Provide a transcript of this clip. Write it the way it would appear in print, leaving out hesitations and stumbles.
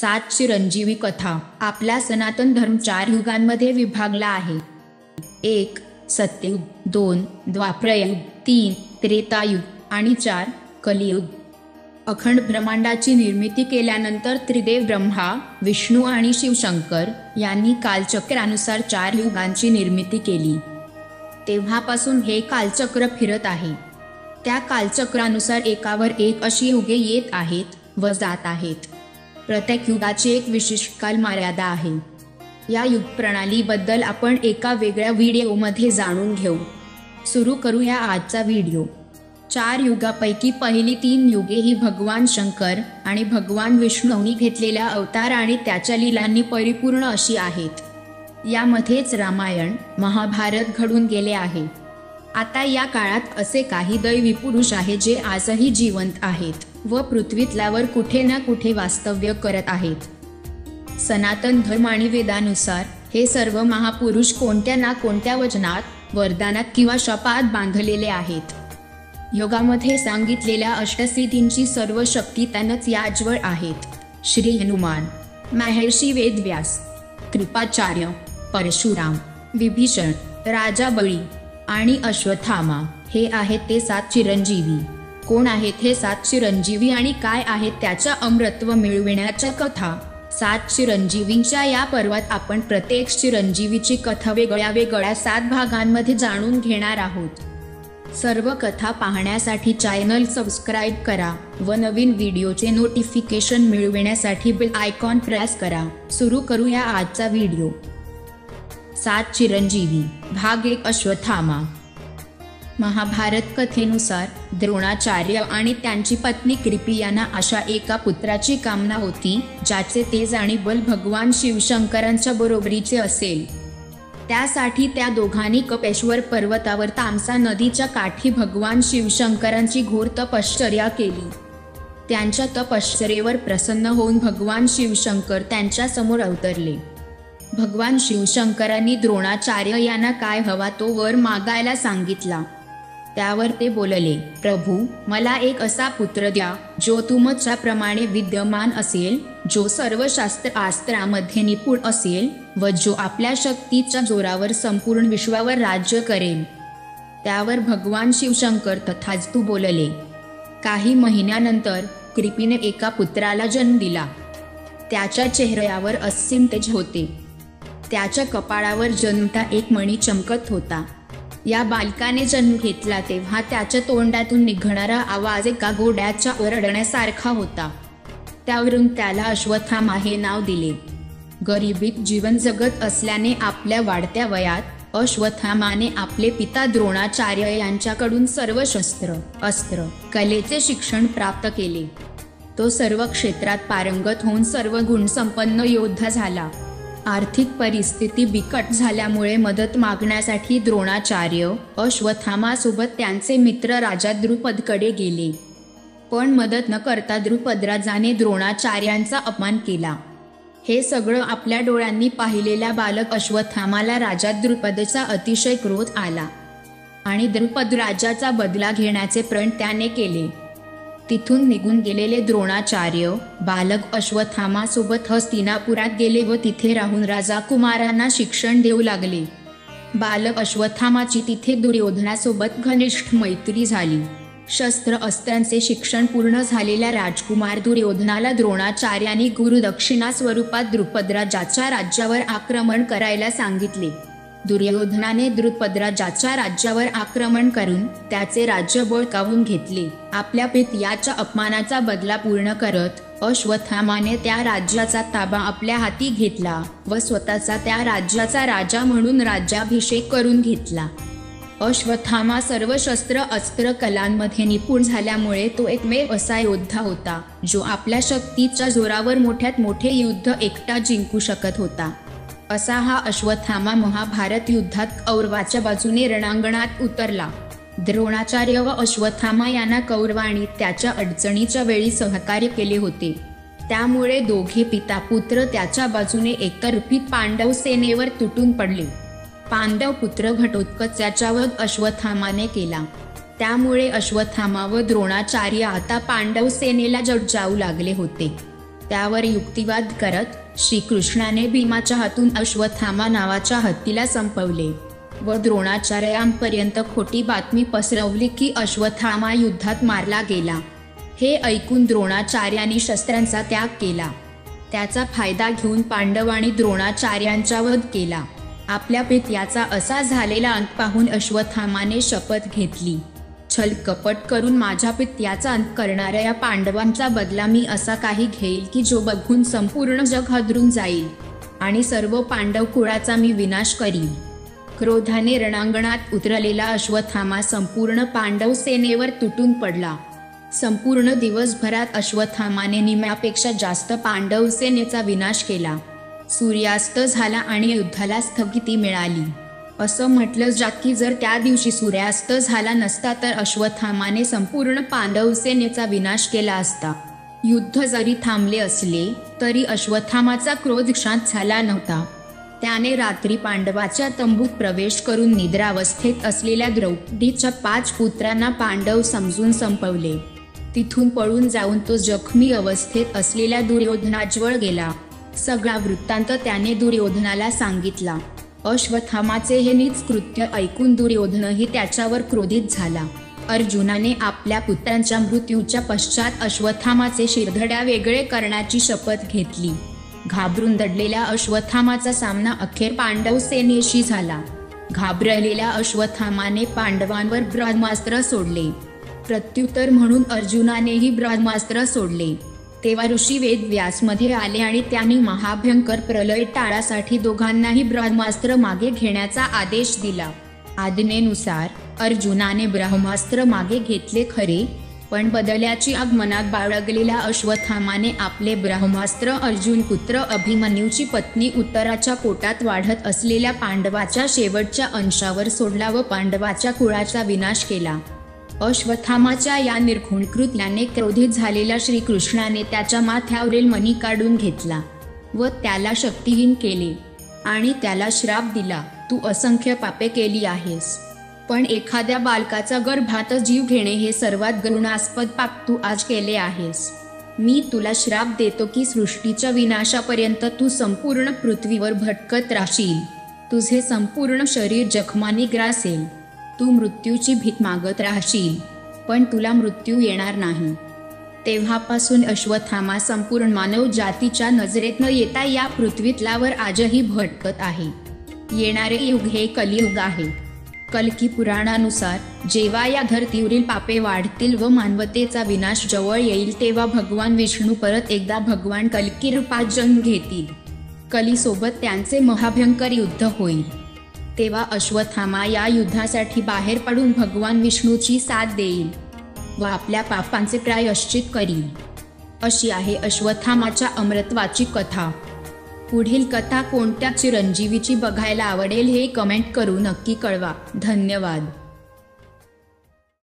सात चिरंजीवी कथा। आपला सनातन धर्म 4 युगांमध्ये विभागला आहे. 1. सत्ययुग, 2. द्वापरयुग, 3. त्रेतायुग आणि 4. कलियुग. अखंड ब्रह्मांडाची निर्मिती केल्यानंतर त्रिदेव ब्रह्मा, विष्णू आणि शिवशंकर यांनी कालचक्रानुसार 4 युगांची निर्मिती केली. तेव्हापासून हे कालचक्र फिरत आहे. त्या कालचक्रानुसार एकावर एक अशी युगे येत आहेत व जात आहेत. प्रत्येक युगाची एक विशिष्ट कालमर्यादा आहे. या युग प्रणालीबद्दल आपण एका वेगळ्या व्हिडिओमध्ये जाणून घेऊ. सुरू करूया आजचा व्हिडिओ. 4 युगापैकी पहिली 3 युगे ही भगवान शंकर आणि भगवान विष्णूंनी घेतलेल्या अवतार आणि त्याच्या लीलांनी परिपूर्ण अशी आहेत. यामध्येच रामायण, महाभारत घडून गेले आहे. आता या काळात असे काही दैवी पुरुष आहेत जे आजही जिवंत आहेत व पृथ्वीतल्यावर कुठे ना कुठे वास्तव्य करत आहेत. सनातन धर्म आणि वेदानुसार हे सर्व महापुरुष कोणत्या ना कोणत्या वचनात, वरदानात किंवा शपथात बांधलेले आहेत. योगामध्ये सांगितलेल्या अष्टसिद्धींची सर्व शक्ती त्यांनाच याजवळ आहेत. श्री हनुमान, महर्षी वेदव्यास, कृपाचार्य, परशुराम, विभीषण, राजा बळी आणि अश्वत्थामा हे आहेत ते 7 चिरंजीवी. कोण आहेत हे 7 चिरंजीवी आणि काय आहेत त्याच्या अमरत्व मिळविण्याच्या कथा? 7 चिरंजीवींच्या या पर्वात आपण प्रत्येक चिरंजीवीची कथा वेगळ्या वेगळ्या 7 भागांमध्ये जाणून घेणार आहोत. सर्व कथा पाहण्यासाठी चॅनल सबस्क्राईब करा व नवीन व्हिडिओचे नोटिफिकेशन मिळविण्यासाठी बेल आयकॉन प्रेस करा. सुरू करूया आजचा व्हिडिओ. 7 चिरंजीवी. भाग 1. अश्वत्थामा. महाभारत कथेनुसार द्रोणाचार्य आणि त्यांची पत्नी कृपी यांना अशा एका पुत्राची कामना होती ज्याचे तेज आणि बल भगवान शिवशंकरांच्या बरोबरीचे असेल. त्यासाठी त्या दोघांनी कपेश्वर पर्वतावर तामसा नदीच्या काठी भगवान शिवशंकरांची घोर तपश्चर्या केली. त्यांच्या तपश्चर्येवर प्रसन्न होऊन भगवान शिवशंकर त्यांच्या समोर अवतरले. भगवान शिवशंकरांनी द्रोणाचार्य यांना काय हवा तो वर मागायला सांगितला. त्यावर ते बोलले, प्रभू, मला एक असा पुत्र द्या जो तुमच्याप्रमाणे विद्यमान असेल, जो सर्व शास्त्रामध्ये निपुण असेल व जो आपल्या शक्तीच्या जोरावर संपूर्ण विश्वावर राज्य करेल. त्यावर भगवान शिवशंकर तथास्तु बोलले. काही महिन्यानंतर कृपीने एका पुत्राला जन्म दिला. त्याच्या चेहऱ्यावर असीम तेज होते. त्याच्या कपाळावर जन्मता एक मणी चमकत होता. या बालकाने जन्म घेतला तेव्हा त्याच्या तोंडातून निघणारा आवाज एका घोड्याच्या ओरडण्यासारखा होता. त्यावरून त्याला अश्वत्थामा हे नाव दिले. गरिबीत जीवन जगत असल्याने आपल्या वाढत्या वयात अश्वत्थामाने आपले पिता द्रोणाचार्य यांच्याकडून सर्व शस्त्र, अस्त्र, कलेचे शिक्षण प्राप्त केले. तो सर्व क्षेत्रात पारंगत होऊन सर्व गुणसंपन्न योद्धा झाला. आर्थिक परिस्थिती बिकट झाल्यामुळे मदत मागण्यासाठी द्रोणाचार्य अश्वत्थामासोबत त्यांचे मित्र राजा द्रुपदकडे गेले. पण मदत न करता द्रुपदराजाने द्रोणाचार्यांचा अपमान केला. हे सगळं आपल्या डोळ्यांनी पाहिलेल्या बालक अश्वत्थामाला राजा द्रुपदचा अतिशय क्रोध आला आणि द्रुपदराजाचा बदला घेण्याचे प्रण त्याने केले. तिथून निघून गेलेले द्रोणाचार्य बालक अश्वत्थामासोबत हस्तिनापुरात गेले व तिथे राहून राजकुमारांना शिक्षण देऊ लागले. बालक अश्वत्थामाची तिथे दुर्योधनासोबत घनिष्ठ मैत्री झाली. शस्त्र अस्त्रांचे शिक्षण पूर्ण झालेल्या राजकुमार दुर्योधनाला द्रोणाचार्यांनी गुरुदक्षिणा स्वरूपात द्रुपदराजाच्या राज्यावर आक्रमण करायला सांगितले. दुर्योधनाने द्रुपदराजाच्या राज्यावर आक्रमण करून त्याचे राज्य बळकावून घेतले. आपल्या पित्याच्या अपमानाचा बदला पूर्ण करत अश्वत्थामाने त्या राज्याचा ताबा आपल्या हाती घेतला व स्वतःचा त्या राज्याचा राजा म्हणून राज्याभिषेक करून घेतला. अश्वत्थामा सर्व शस्त्र अस्त्र कलांमध्ये निपुण झाल्यामुळे तो एकमेव असा योद्धा होता जो आपल्या शक्तीच्या जोरावर मोठ्यात मोठे युद्ध एकटा जिंकू शकत होता. असा हा अश्वत्थामा महाभारत युद्धात कौरवाच्या बाजूने रणांगणात उतरला. द्रोणाचार्य व अश्वत्थामा यांना कौरवांनी त्याच्या अडचणीच्या वेळी सहकार्य केले होते. त्यामुळे दोघे पिता पुत्र त्याच्या बाजूने एकतर्फी पांडव सेनेवर तुटून पडले. पांडव पुत्र घटोत्कचाचा वध अश्वत्थामाने केला. त्यामुळे अश्वत्थामा व द्रोणाचार्य आता पांडव सेनेला जड जाऊ लागले होते. त्यावर युक्तिवाद करत श्रीकृष्णाने भीमाच्या हातून अश्वत्थामा नावाच्या हत्तीला संपवले व द्रोणाचार्यांपर्यंत खोटी बातमी पसरवली की अश्वत्थामा युद्धात मारला गेला. हे ऐकून द्रोणाचार्यांनी शस्त्रांचा त्याग केला. त्याचा फायदा घेऊन पांडव आणि द्रोणाचार्यांचा वध केला. आपल्या पित्याचा असा झालेला अंत पाहून अश्वत्थामाने शपथ घेतली, छल कपट करून माझ्या पित्याचा अंत करणाऱ्या या पांडवांचा बदला मी असा काही घेईल की जो बघून संपूर्ण जग हादरून जाईल आणि सर्व पांडव कुळाचा मी विनाश करीन. क्रोधाने रणांगणात उतरलेला अश्वत्थामा संपूर्ण पांडव सेनेवर तुटून पडला. संपूर्ण दिवसभरात अश्वत्थामाने निम्म्यापेक्षा जास्त पांडव सेनेचा विनाश केला. सूर्यास्त झाला आणि युद्धाला स्थगिती मिळाली. असं म्हटलं जात की जर त्या दिवशी सूर्यास्त झाला नसता तर अश्वत्थामाने संपूर्ण पांडव सेनेचा विनाश केला असता. युद्ध जरी थांबले असले तरी अश्वत्थामाचा क्रोध शांत झाला नव्हता. त्याने रात्री पांडवाच्या तंबूत प्रवेश करून निद्रावस्थेत असलेल्या द्रौपदीच्या 5 पुत्रांना पांडव समजून संपवले. तिथून पळून जाऊन तो जखमी अवस्थेत असलेल्या दुर्योधनाजवळ गेला. सगळा वृत्तांत त्याने दुर्योधनाला सांगितला. अश्वत्थामाचे हे नीच कृत्य ऐकून दुर्योधनही त्याच्यावर क्रोधित झाला. अर्जुनाने आपल्या पुत्रांच्या मृत्यूच्या पश्चात अश्वत्थामाचे शिरधड्या वेगळे करण्याची शपथ घेतली. घाबरून दडलेल्या अश्वत्थामाचा सामना अखेर पांडव सेनेशी झाला. घाबरलेल्या अश्वत्थामाने पांडवांवर ब्रह्मास्त्र सोडले. प्रत्युत्तर म्हणून अर्जुनानेही ब्रह्मास्त्र सोडले. तेव्हा ऋषी वेदव्यास मध्ये आले आणि त्यांनी महाभयंकर प्रलय टाळासाठी दोघांनाही ब्रह्मास्त्र मागे घेण्याचा आदेश दिला. आज्ञेनुसार अर्जुनाने ब्रह्मास्त्र मागे घेतले खरे, पण बदल्याची आग मनात बाळगलेल्या अश्वत्थामाने आपले ब्रह्मास्त्र अर्जुन पुत्र अभिमन्यूची पत्नी उत्तराच्या पोटात वाढत असलेल्या पांडवाच्या शेवटच्या अंशावर सोडला व पांडवाच्या कुळाचा विनाश केला. अश्वत्थामाच्या या निर्घृण कृत्याने क्रोधित झालेल्या श्रीकृष्णाने त्याच्या माथ्यावरील मणी काढून घेतला व त्याला शक्तिहीन केले आणि त्याला श्राप दिला, तू असंख्य पापे केली आहेस, पण एखाद्या बालकाचा गर्भात जीव घेणे हे सर्वात घृणास्पद पाप तू आज केले आहेस. मी तुला श्राप देतो की सृष्टीच्या विनाशापर्यंत तू संपूर्ण पृथ्वीवर भटकत राहशील. तुझे संपूर्ण शरीर जखमांनी ग्रासेल. तू मृत्यूची भीक मागत राहशील, पण तुला मृत्यू येणार नाही. तेव्हापासून अश्वत्थामा संपूर्ण मानव जातीच्या नजरेत न येता या पृथ्वीतलावर आजही भटकत आहे. येणारे युग हे कलियुग आहे. कल्की पुराणानुसार जेव्हा या धर्तीवरील पापे वाढतील व मानवतेचा विनाश जवळ येईल तेव्हा भगवान विष्णू परत एकदा भगवान कल्की रूपात जन्म घेतील. कलीसोबत त्यांचे महाभयंकर युद्ध होईल. तेव्हा अश्वत्थामा या युद्धासाठी बाहेर पडून भगवान विष्णूची साथ देईल व आपल्या पापांचे प्रायश्चित करील. अशी आहे अश्वत्थामाच्या अमरत्वाची कथा. पुढील कथा कोणत्या चिरंजीवीची बघायला आवडेल हे कमेंट करून नक्की कळवा. धन्यवाद.